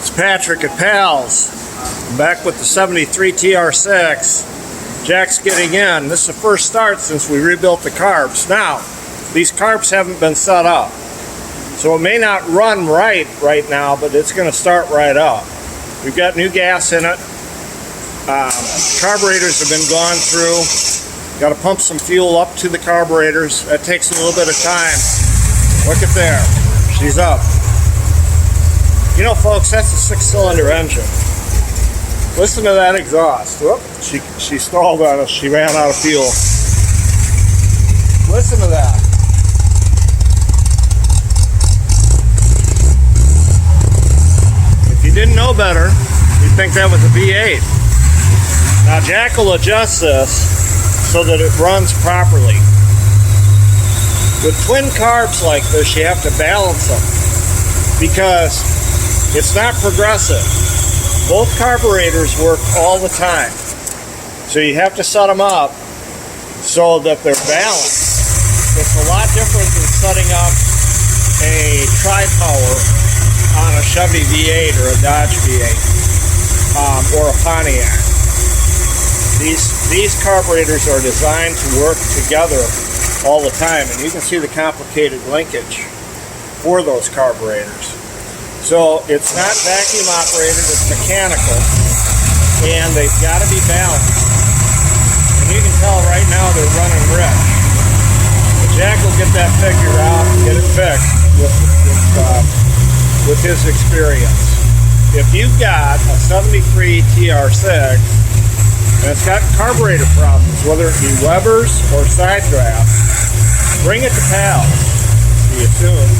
It's Patrick at Pals. I'm back with the 73 TR6. Jack's getting in. This is the first start since we rebuilt the carbs. Now, these carbs haven't been set up, so it may not run right now, but it's going to start right up. We've got new gas in it. Carburetors have been gone through. Got to pump some fuel up to the carburetors. That takes a little bit of time. Look at there. She's up. You know, folks, that's a 6-cylinder engine. Listen to that exhaust. Whoop, she stalled on us. She ran out of fuel. Listen to that. If you didn't know better, you'd think that was a V8. Now, Jack will adjust this so that it runs properly. With twin carbs like this, you have to balance them because it's not progressive. Both carburetors work all the time. So you have to set them up so that they're balanced. It's a lot different than setting up a tri-power on a Chevy V8 or a Dodge V8 or a Pontiac. These carburetors are designed to work together all the time, and you can see the complicated linkage for those carburetors. So it's not vacuum operated, it's mechanical, and they've got to be balanced. And you can tell right now they're running rich. But Jack will get that figured out and get it fixed with his experience. If you've got a 73 TR6 and it's got carburetor problems, whether it be Weber's or side draft, bring it to Pals. See you soon.